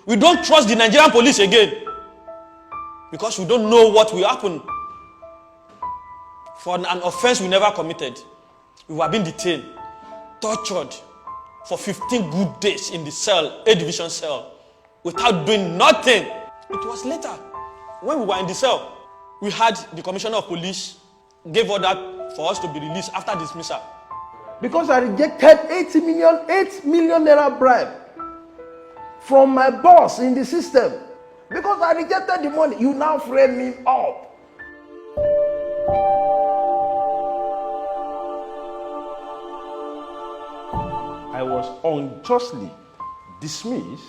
We don't trust the Nigerian police again because we don't know what will happen. For an offense we never committed, we were being detained, tortured for 15 good days in the cell, A division cell, without doing nothing. It was later, when we were in the cell, we had the commissioner of police gave order for us to be released after dismissal. Because I rejected 8 million naira bribe from my boss in the system. Because I rejected the money, you now frame me up. I was unjustly dismissed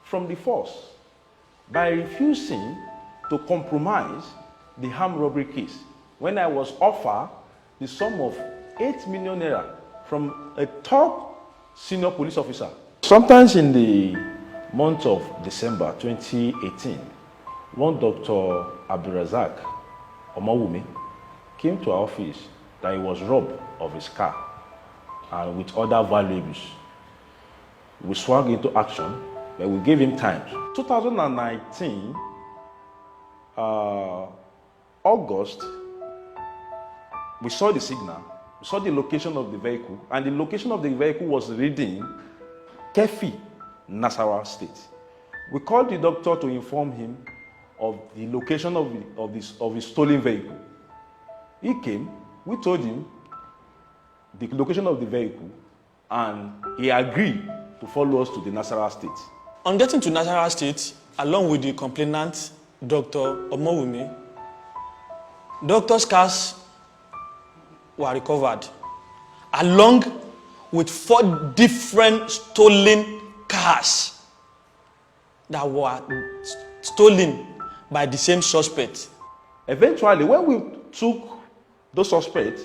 from the force by refusing to compromise the armed robbery case when I was offered the sum of 8 million naira from a top senior police officer. Sometimes in the month of December 2018, one Dr. Abdulrazak Omawumi came to our office that he was robbed of his car and with other valuables. We swung into action, but we gave him time. 2019, August, we saw the signal, we saw the location of the vehicle, and the location of the vehicle was reading Kefi, Nasarawa State. We called the doctor to inform him of the location of his stolen vehicle. He came, we told him the location of the vehicle, and he agreed to follow us to the Nasarawa State. On getting to Nasarawa State, along with the complainant, Dr. Omowumi, doctor's cars were recovered, along with 4 different stolen cars that were stolen by the same suspect. Eventually, when we took those suspects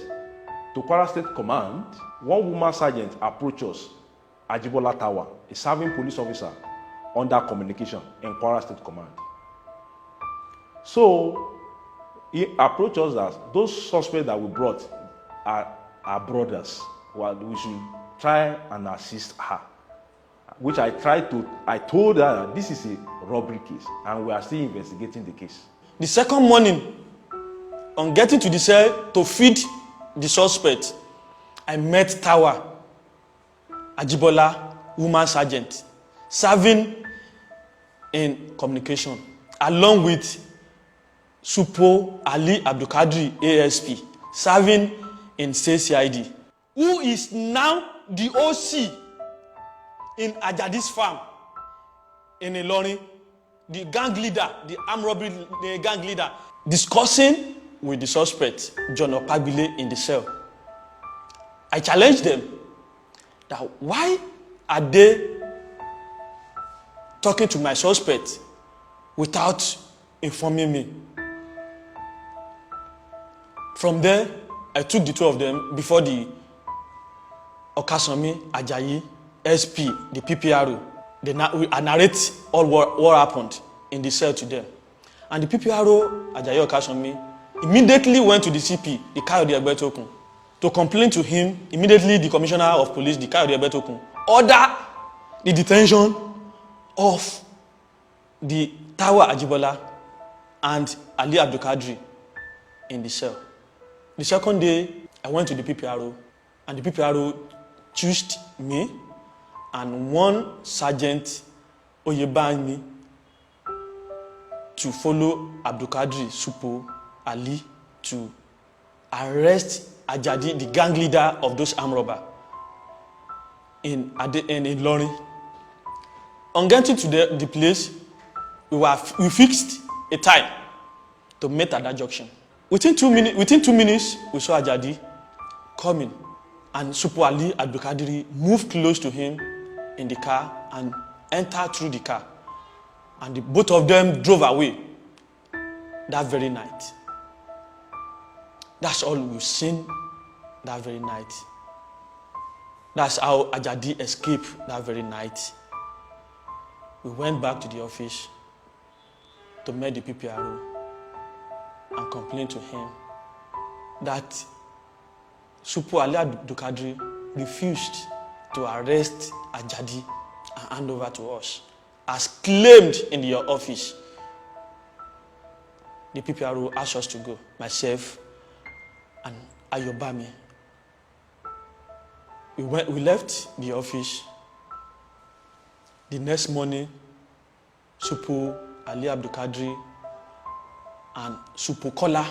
to Kwara State Command, one woman sergeant approached us, Ajibola Tower, a serving police officer under communication in Kwara State Command. So he approached us that those suspects that we brought are brothers. Well, we should try and assist her. Which I told her that this is a robbery case and we are still investigating the case. The second morning, on getting to the cell to feed the suspect, I met Tower, Ajibola, woman sergeant, serving in communication, along with Supo Ali Abdulkadri, ASP, serving in State CID, who is now the OC in Ajadi's farm in Ilorin, the gang leader, the armed robbery the gang leader, discussing with the suspect, John Opabile, in the cell. I challenged them that why are they talking to my suspect without informing me? From there, I took the 2 of them before the Okasanmi, Ajayi, SP, the PPRO. I narrate all what happened in the cell to them. And the PPRO, Ajayi Okasanmi, immediately went to the CP, the Kayode Egbetokun, to complain to him. Immediately, the Commissioner of Police, the Kayode Egbetokun, ordered the detention of the Tower Ajibola and Ali Abdulkadri in the cell. The second day, I went to the PPRO, and the PPRO chose me and one Sergeant Oyebani to follow Abdulkadri, Supo, Ali to arrest Ajadi, the gang leader of those armed robbers, in Ilorin. On getting to the place, we fixed a time to meet at that junction. Within 2 minutes, we saw Ajadi coming, and Supo Ali Abdulkadri moved close to him in the car and entered through the car. And both of them drove away that very night. That's all we've seen that very night. That's how Ajadi escaped that very night. We went back to the office to meet the PPRO and complained to him that Supo Ali Abdulkadri refused to arrest Ajadi and hand over to us. as claimed in your office. The PPRO asked us to go, myself and Ayobami. We left the office. The next morning, Supu Ali Abdulkadri and Supu Kola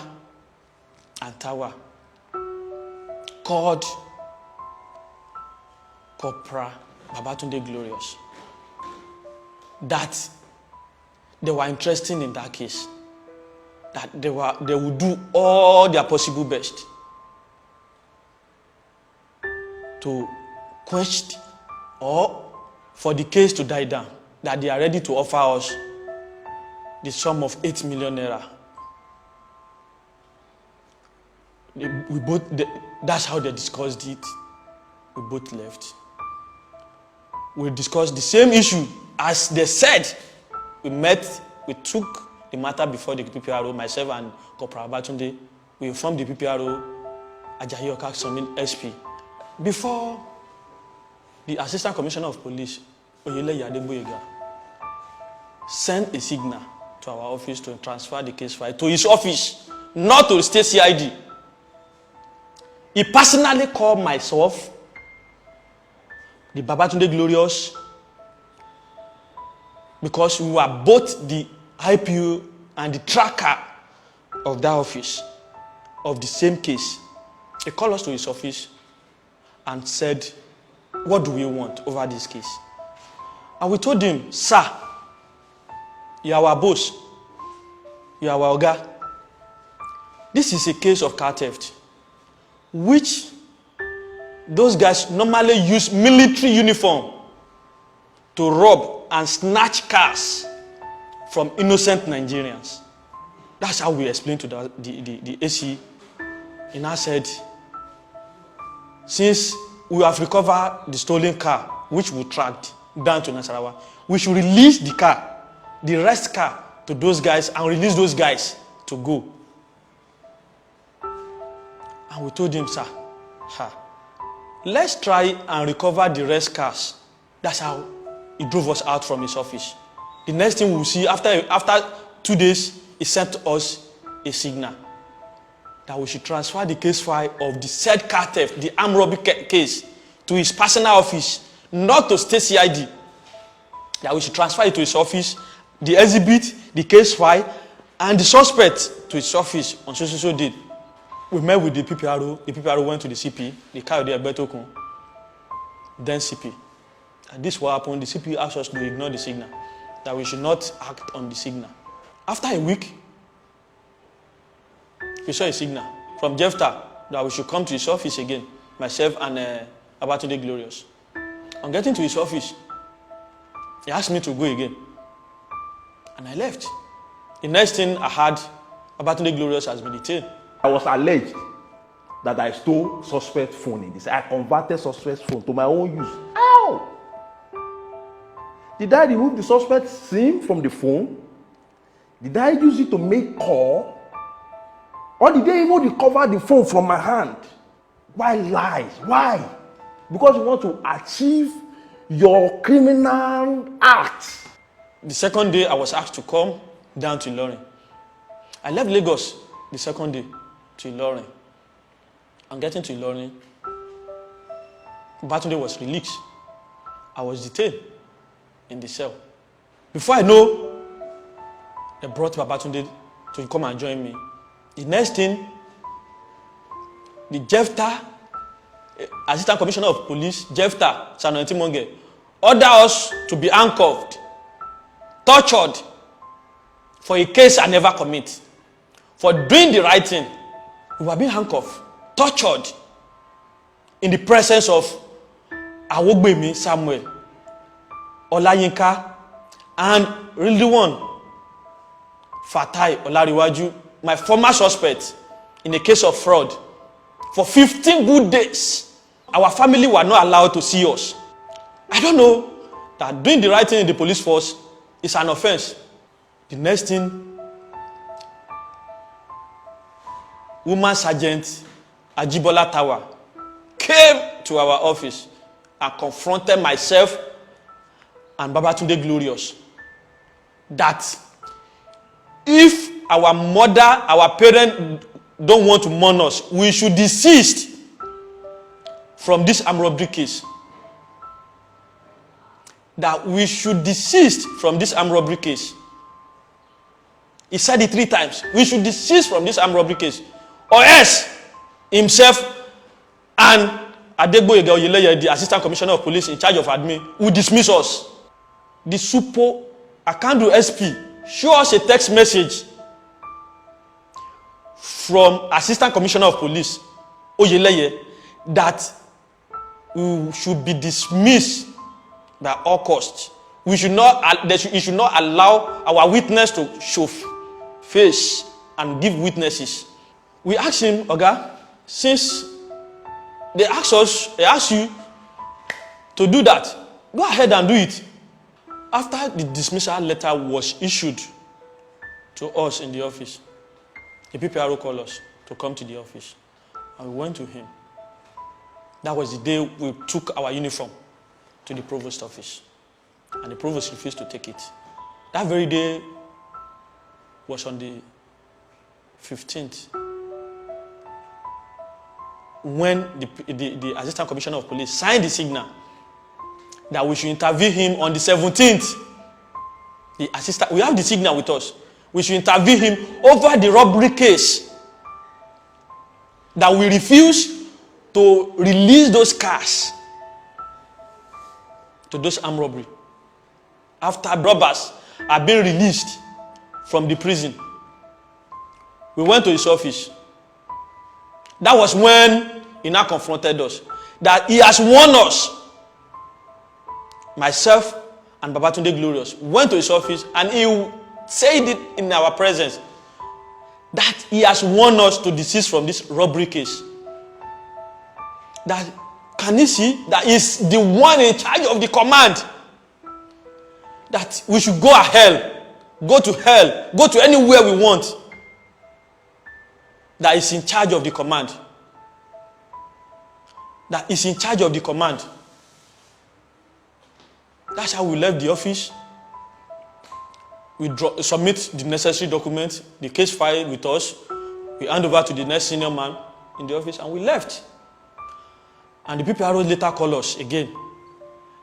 and Tawa called Corporal Babatunde Glorious that they were interested in that case, that they would do all their possible best to quench or for the case to die down, that they are ready to offer us the sum of 8 million naira. That's how they discussed it. We both left. We discussed the same issue as they said. We took the matter before the PPRO, myself and Corporal Babatunde. We informed the PPRO, Ajayi Okasomin SP. Before the Assistant Commissioner of Police, Oyele Yadeboyega, sent a signal to our office to transfer the case file to his office, not to state CID. He personally called myself, the Babatunde Glorious, because we were both the IPO and the tracker of that office, of the same case. He called us to his office and said, what do we want over this case? And we told him, sir, you are our boss, you are our oga. This is a case of car theft, which those guys normally use military uniform to rob and snatch cars from innocent Nigerians. That's how we explained to the AC. And I said, since we have recovered the stolen car, which we tracked down to Nasarawa, we should release the car, the rest car, to those guys and release those guys to go. And we told him, sir, let's try and recover the rest cars. That's how he drove us out from his office. The next thing we will see, after 2 days, he sent us a signal that we should transfer the case file of the said car theft, the armed robbery case, to his personal office, not to state CID. That we should transfer it to his office, the exhibit, the case file, and the suspect to his office on so date. We met with the PPRO went to the CP, the Kayode Betokun, then CP. And this what happened. The CP asked us to ignore the signal, that we should not act on the signal. After a week, we saw a signal from Jefta that we should come to his office again, myself and Babatunde Glorious. On getting to his office, he asked me to go again, and I left. The next thing I heard, Babatunde Glorious has been detained. I was alleged that I stole suspect phone in this. I converted suspect phone to my own use. How? Did I remove the suspect SIM from the phone? Did I use it to make call? Or did they even recover the phone from my hand? Why lies? Why? Because you want to achieve your criminal act. The second day, I was asked to come down to Ilorin. I left Lagos the second day to Ilorin. On getting to Ilorin, Babatunde was released. I was detained in the cell. Before I know, they brought Babatunde to come and join me. The next thing, the Jefta, Assistant Commissioner of Police, Jefta Sanoyintimonge, ordered us to be handcuffed, tortured for a case I never commit. For doing the right thing, we were being handcuffed, tortured in the presence of Awogbemi Samuel, Olayinka, and Rildiwan Fatai Olariwaju, my former suspect in a case of fraud. For 15 good days, our family were not allowed to see us. I don't know that doing the right thing in the police force is an offense. The next thing, Woman Sergeant Ajibola Tower came to our office and confronted myself and Babatunde Glorious that if our mother, our parent don't want to mourn us, we should desist from this armed robbery case. That we should desist from this armed robbery case. He said it 3 times. We should desist from this armed robbery case. Or else, himself and Adegboyega Oyeleye, the Assistant Commissioner of Police in charge of admin, will dismiss us. The Supo Akandu SP show us a text message from Assistant Commissioner of Police Oyeleye that we should be dismissed by all costs. We should not. You should not allow our witness to show face and give witnesses. We asked him, Oga, since they asked you to do that, go ahead and do it. After the dismissal letter was issued to us in the office, the PPRO called us to come to the office, and we went to him. That was the day we took our uniform to the provost office, and the provost refused to take it. That very day was on the 15th, when the Assistant Commissioner of Police signed the signal that we should interview him on the 17th. We have the signal with us. We should interview him over the robbery case. That we refuse to release those cars to those armed robbery. After robbers are being released from the prison, we went to his office. That was when he now confronted us. That he has warned us. Myself and Babatunde Glorious went to his office and he said it in our presence that he has warned us to desist from this robbery case. That can you see that is the one in charge of the command? That we should go to hell, go to anywhere we want. That is in charge of the command. That is in charge of the command. That's how we left the office. We submit the necessary documents, the case file with us. We hand over to the next senior man in the office and we left. And the PPRO later called us again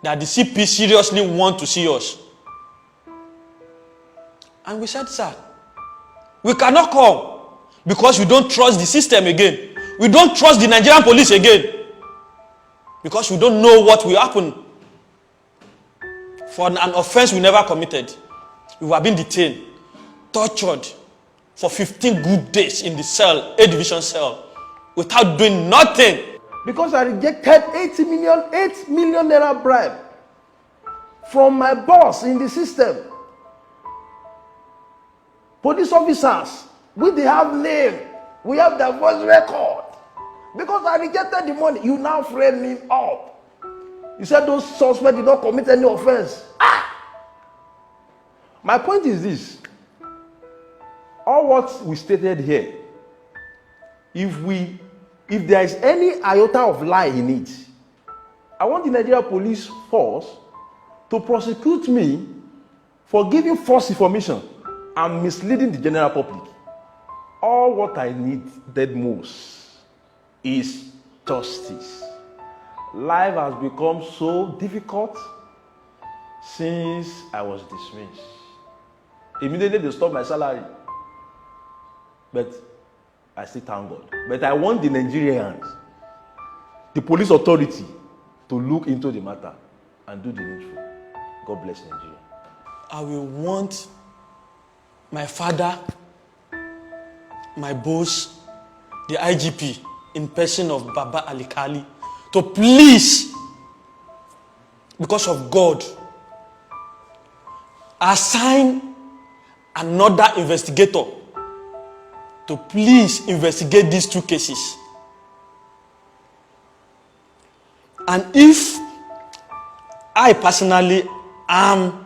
that the CP seriously want to see us. And we said, sir, we cannot come because we don't trust the system again. We don't trust the Nigerian police again because we don't know what will happen for an offense we never committed. We were being detained, tortured for 15 good days in the cell, A division cell, without doing nothing. Because I rejected 8 million naira bribe from my boss in the system. Police officers, they have name, we have their voice record. Because I rejected the money, you now frame me up. You said those suspects did not commit any offense. My point is this. All what we stated here, if there is any iota of lie in it, I want the Nigerian police force to prosecute me for giving false information and misleading the general public. All what I needed most is justice. Life has become so difficult since I was dismissed. Immediately they stopped my salary. But I still thank God. But I want the Nigerians, the police authority, to look into the matter and do the needful. God bless Nigeria. I will want my father, my boss, the IGP, in person of Baba Alikali, to please, because of God, assign another investigator to please investigate these 2 cases. And if I personally am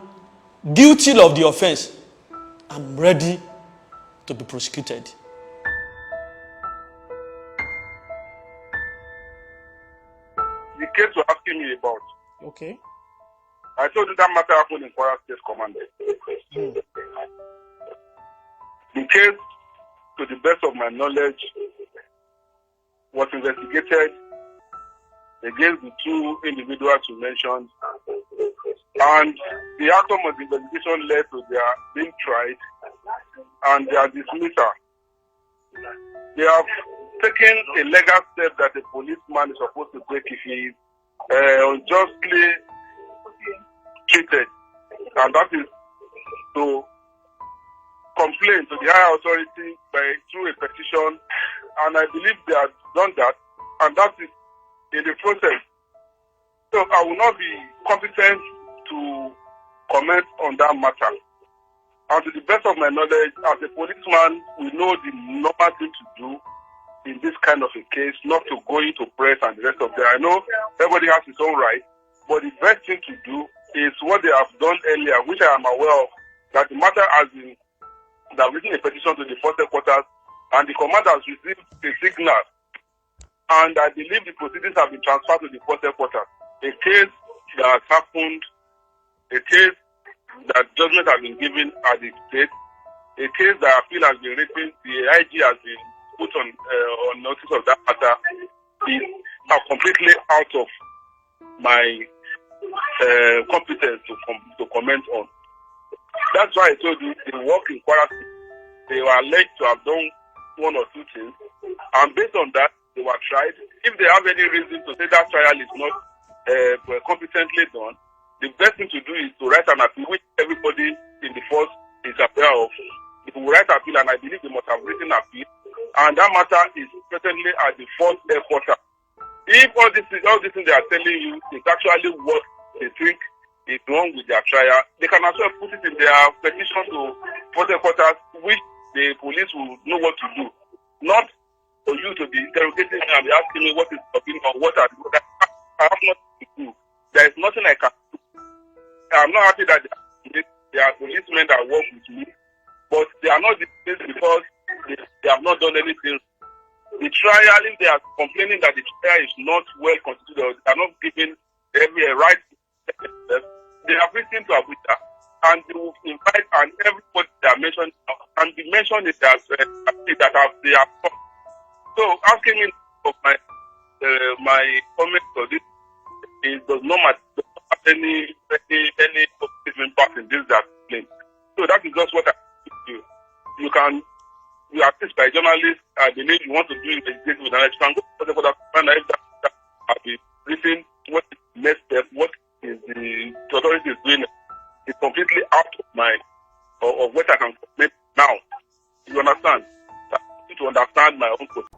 guilty of the offense, I'm ready to be prosecuted. The case you're asking me about. Okay. I told you that matter happened in Kwara State Command. The case, to the best of my knowledge, was investigated against the two individuals you mentioned, and the outcome of the investigation led to their being tried and their dismissal. They have taken a legal step that a policeman is supposed to take if he is unjustly treated, and that is to complain to the higher authority through a petition, and I believe they have done that, and that is in the process. So I will not be competent to comment on that matter. And to the best of my knowledge, as a policeman, we know the normal thing to do in this kind of a case, not to go into press and the rest of that. I know everybody has his own right, but the best thing to do is what they have done earlier, which I am aware of, that the matter has been, they have written a petition to the first headquarters, and the commander has received a signal, and I believe the proceedings have been transferred to the first headquarters. A case that has happened, a case that judgment has been given at the state, a case that appeal has been written, the IG has been put on notice of that matter, is completely out of my competence to comment on. That's why I told you the work in Kwara, they were alleged to have done one or two things, and based on that, they were tried. If they have any reason to say that trial is not competently done, the best thing to do is to write an appeal, which everybody in the force is aware of. If we write an appeal, and I believe they must have written an appeal, and that matter is presently at the first headquarters. If all these things they are telling you is actually what they think is wrong with their trial, they can as well put it in their petition to first headquarters, which the police will know what to do. Not for you to be interrogating me and be asking me what is happening or what I have nothing to do. There is nothing I can do. I'm not happy that there are policemen that work with me, but they are not dismissed because they have not done anything. The trial, if they are complaining that the trial is not well constituted, they are not given every right, they have written to Abuja, and they will invite and everybody they are mentioned, and the mention is that they have come. So asking me of my comments on this does not have any impact in this that claim. So that is just what I do. You are assisted by journalists. I believe you want to do investigation with analysis. You can go for that find out if that have been written, what is the next step, what is the authority is doing. It's completely out of my of what I can comment now. You understand? I need to understand my own position.